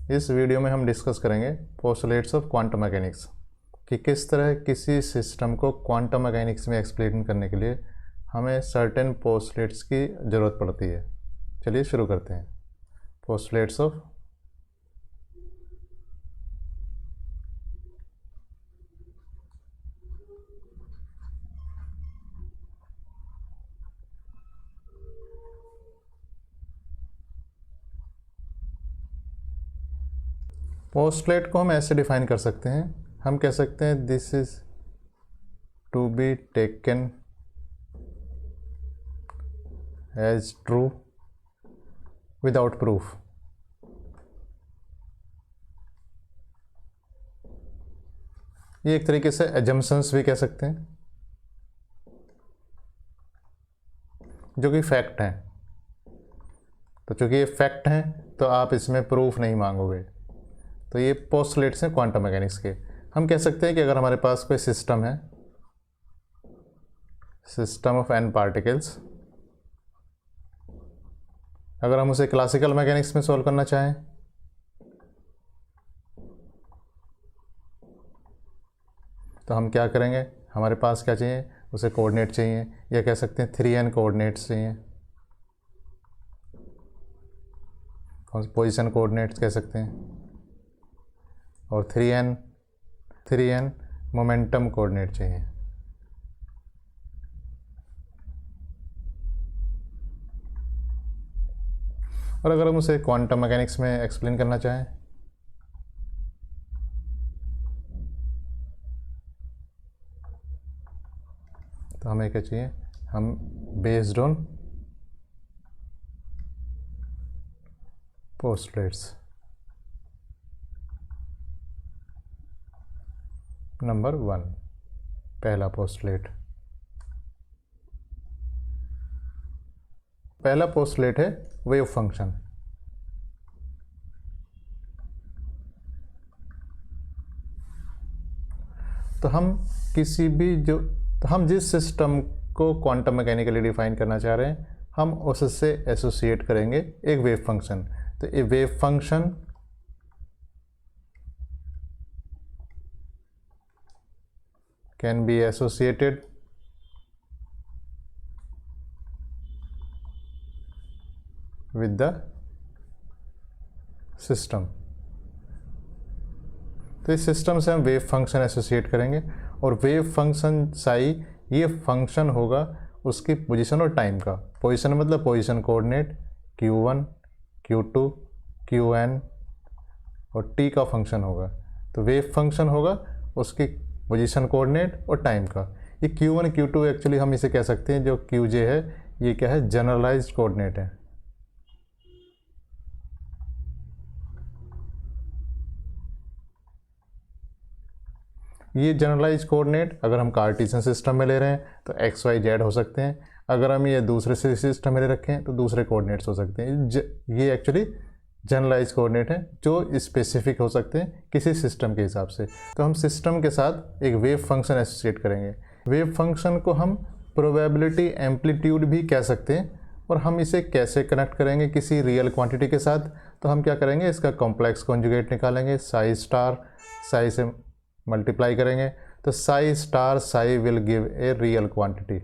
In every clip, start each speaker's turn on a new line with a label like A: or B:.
A: इस वीडियो में हम डिस्कस करेंगे पोस्टुलेट्स ऑफ क्वांटम मैकेनिक्स कि किस तरह किसी सिस्टम को क्वांटम मैकेनिक्स में एक्सप्लेन करने के लिए हमें सर्टेन पोस्टुलेट्स की ज़रूरत पड़ती है। चलिए शुरू करते हैं। पोस्टुलेट्स ऑफ पोस्टुलेट को हम ऐसे डिफाइन कर सकते हैं। हम कह सकते हैं this is to be taken as true without proof. ये एक तरीके से एजम्पशंस भी कह सकते हैं जो कि फैक्ट हैं। तो चूंकि ये फैक्ट हैं तो आप इसमें प्रूफ नहीं मांगोगे। तो ये पोस्टुलेट्स हैं क्वांटम मैकेनिक्स के। हम कह सकते हैं कि अगर हमारे पास कोई सिस्टम है, सिस्टम ऑफ n पार्टिकल्स, अगर हम उसे क्लासिकल मैकेनिक्स में सॉल्व करना चाहें तो हम क्या करेंगे, हमारे पास क्या चाहिए, उसे कोऑर्डिनेट चाहिए, या कह सकते हैं 3n कोऑर्डिनेट्स चाहिए, पोजीशन कोऑर्डिनेट्स कह सकते हैं, और 3n मोमेंटम कोऑर्डिनेट चाहिए। और अगर हम उसे क्वांटम मैकेनिक्स में एक्सप्लेन करना चाहें तो हमें क्या चाहिए, हम बेस्ड ऑन पोस्टुलेट्स। नंबर 1, पहला पोस्टुलेट। पहला पोस्टुलेट है वेव फंक्शन। तो हम जिस सिस्टम को क्वांटम मैकेनिकली डिफाइन करना चाह रहे हैं, हम उससे एसोसिएट करेंगे एक वेव फंक्शन। तो ये wave function can be associated with the system. तो इस सिस्टम से हम वेव फंक्शन एसोसिएट करेंगे, और वेव फंक्शन साई ये फंक्शन होगा उसकी पोजीशन और टाइम का। पोजीशन मतलब position coordinate q1, q2, qn और t का फंक्शन होगा। तो वेव फंक्शन होगा उसकी पोजीशन कोऑर्डिनेट और टाइम का। ये q1, q2 एक्चुअली हम इसे कह सकते हैं, जो qj है ये क्या है, जनरलाइज्ड कोऑर्डिनेट है। ये जनरलाइज कोऑर्डिनेट अगर हम कार्टेशियन सिस्टम में ले रहे हैं तो एक्स वाई जेड हो सकते हैं। अगर हम ये दूसरे सिस्टम में ले रखें तो दूसरे कोऑर्डिनेट्स हो सकते हैं। ये एक्चुअली जनरलाइज कोऑर्डिनेट है जो स्पेसिफिक हो सकते हैं किसी सिस्टम के हिसाब से। तो हम सिस्टम के साथ एक वेव फंक्शन एसोसिएट करेंगे। वेव फंक्शन को हम प्रोबेबिलिटी एम्पलीट्यूड भी कह सकते हैं। और हम इसे कैसे कनेक्ट करेंगे किसी रियल क्वांटिटी के साथ, तो हम क्या करेंगे, इसका कॉम्प्लेक्स कॉन्जुगेट निकालेंगे, साई स्टार साई से मल्टीप्लाई करेंगे, तो psi star psi will give a real quantity.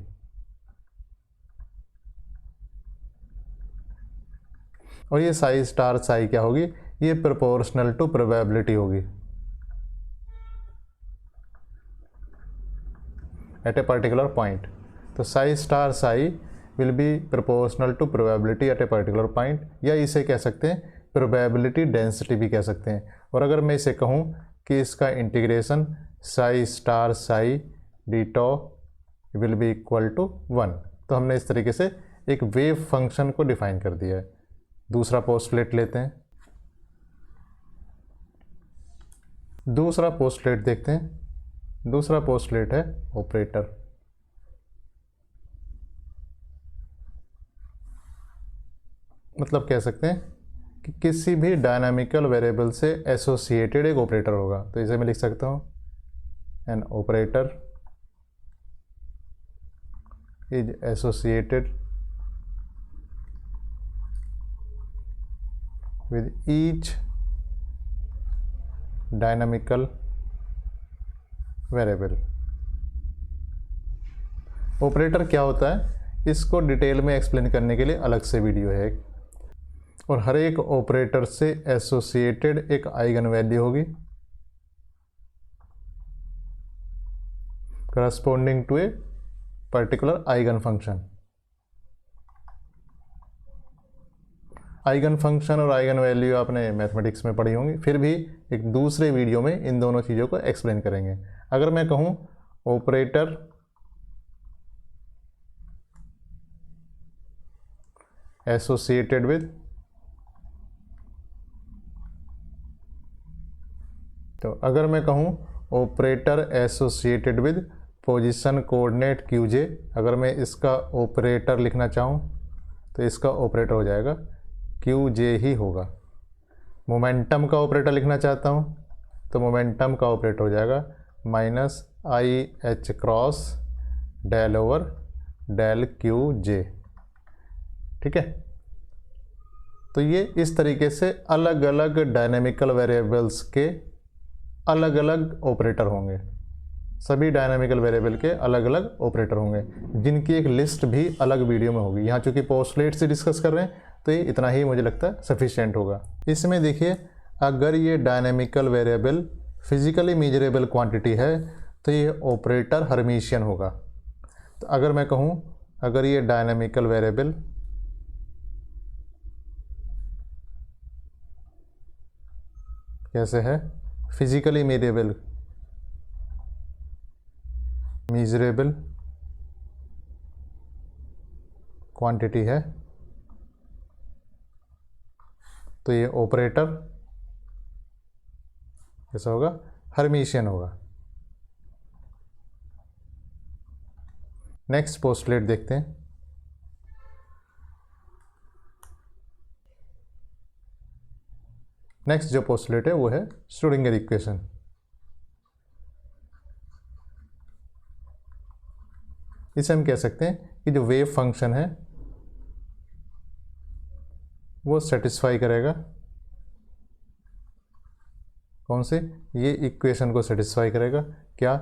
A: और ये साई स्टार साई क्या होगी, ये प्रोपोर्शनल टू प्रोबेबिलिटी होगी एट ए पर्टिकुलर पॉइंट। तो psi star psi will be proportional to probability at a particular point, या इसे कह सकते हैं प्रोबेबिलिटी डेंसिटी भी कह सकते हैं। और अगर मैं इसे कहूँ कि इसका integration psi star psi d tau will be equal to 1, तो हमने इस तरीके से एक वेव फंक्शन को डिफाइन कर दिया है। दूसरा पोस्टुलेट लेते हैं, दूसरा पोस्टुलेट देखते हैं। दूसरा पोस्टुलेट है ऑपरेटर। मतलब कह सकते हैं कि किसी भी डायनामिकल वेरिएबल से एसोसिएटेड एक ऑपरेटर होगा। तो इसे मैं लिख सकता हूँ, an operator is associated with each dynamical variable. Operator क्या होता है इसको डिटेल में एक्सप्लेन करने के लिए अलग से वीडियो है और हर एक ऑपरेटर से एसोसिएटेड एक आइगन वैल्यू होगी corresponding to a particular eigenfunction. Eigenfunction और आइगन वैल्यू आपने मैथमेटिक्स में पढ़ी होंगी, फिर भी एक दूसरे वीडियो में इन दोनों चीज़ों को एक्सप्लेन करेंगे। अगर मैं कहूँ ऑपरेटर एसोसिएटेड विद, तो अगर मैं कहूँ operator associated with position coordinate QJ, अगर मैं इसका ऑपरेटर लिखना चाहूँ तो इसका ऑपरेटर हो जाएगा QJ ही होगा। मोमेंटम का ऑपरेटर लिखना चाहता हूँ तो मोमेंटम का ऑपरेटर हो जाएगा -IH cross del over del QJ। ठीक है, तो ये इस तरीके से अलग अलग डायनेमिकल वेरिएबल्स के अलग अलग ऑपरेटर होंगे। सभी डायनामिकल वेरिएबल के अलग अलग ऑपरेटर होंगे जिनकी एक लिस्ट भी अलग वीडियो में होगी। यहाँ चूँकि पोस्टलेट से डिस्कस कर रहे हैं तो ये इतना ही मुझे लगता है सफिशिएंट होगा। इसमें देखिए अगर ये dynamical variable physically measurable quantity है तो ये ऑपरेटर हर्मिशियन होगा। तो अगर मैं कहूँ अगर ये डायनामिकल वेरिएबल कैसे है फिजिकली मेजरेबल क्वांटिटी है तो ये ऑपरेटर कैसा होगा हर्मिशियन होगा। नेक्स्ट पोस्टलेट देखते हैं। नेक्स्ट जो पोस्टलेट है वो है श्रोडिंगर इक्वेशन। इसे हम कह सकते हैं कि जो वेव फंक्शन है वो सेटिस्फाई करेगा कौन से, ये इक्वेशन को सेटिस्फाई करेगा। क्या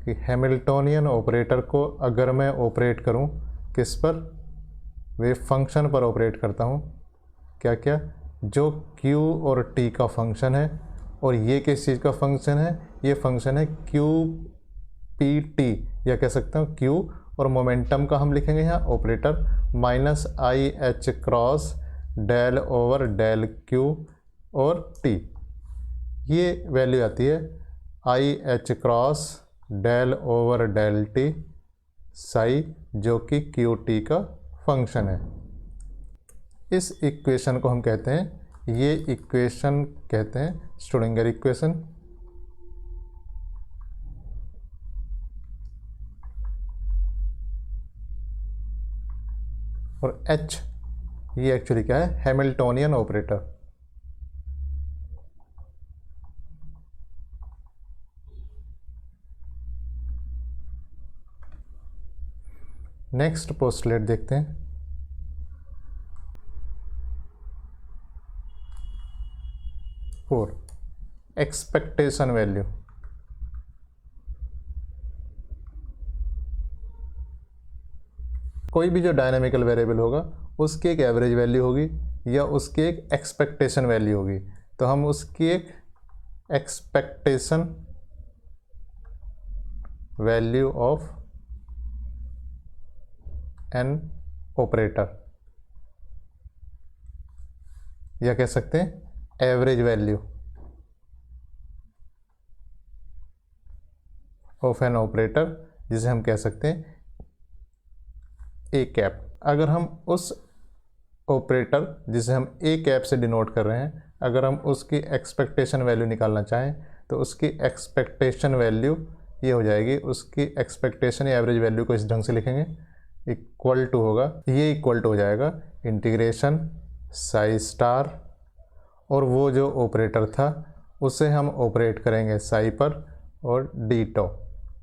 A: कि हैमिल्टोनियन ऑपरेटर को अगर मैं ऑपरेट करूं किस पर, वेव फंक्शन पर ऑपरेट करता हूं, क्या क्या जो Q और T का फंक्शन है और ये किस चीज़ का फंक्शन है, ये फंक्शन है QPT, या कह सकता हूँ Q और मोमेंटम का हम लिखेंगे यहाँ operator -IH cross del over del Q और T। ये वैल्यू आती है IH cross del over del T psi जो कि QT का फंक्शन है। इस इक्वेशन को हम कहते हैं, ये इक्वेशन कहते हैं श्रोडिंगर इक्वेशन। और H ये एक्चुअली क्या है, हैमिल्टोनियन ऑपरेटर। नेक्स्ट पोस्टलेट देखते हैं। Expectation value. कोई भी जो डायनामिकल वेरिएबल होगा उसकी एक एवरेज वैल्यू होगी या उसकी एक एक्सपेक्टेशन वैल्यू होगी, तो हम उसकी एक expectation value of an operator या कह सकते हैं average value of an operator, जिसे हम कह सकते हैं ए कैप। अगर हम उस ऑपरेटर जिसे हम ए कैप से डिनोट कर रहे हैं, अगर हम उसकी एक्सपेक्टेशन वैल्यू निकालना चाहें तो उसकी एक्सपेक्टेशन वैल्यू ये हो जाएगी, उसकी एक्सपेक्टेशन या एवरेज वैल्यू को इस ढंग से लिखेंगे, इक्वल टू होगा, ये इक्वल टू हो जाएगा इंटीग्रेशन साई स्टार और वो जो ऑपरेटर था उसे हम ऑपरेट करेंगे साई पर और डी टो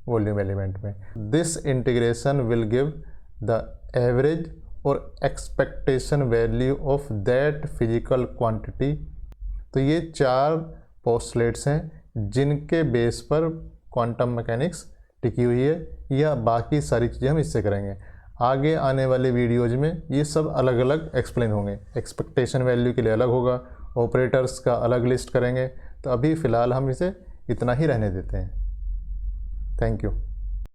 A: वॉल्यूम एलिमेंट में। This integration will give the average और expectation value of that physical quantity. तो ये चार पोस्टुलेट्स हैं जिनके बेस पर क्वांटम मैकेनिक्स टिकी हुई है, या बाकी सारी चीज़ें हम इससे करेंगे। आगे आने वाले वीडियोज में ये सब अलग अलग एक्सप्लेन होंगे। एक्सपेक्टेशन वैल्यू के लिए अलग होगा, ऑपरेटर्स का अलग लिस्ट करेंगे। तो अभी फ़िलहाल हम इसे इतना ही रहने देते हैं। Thank you.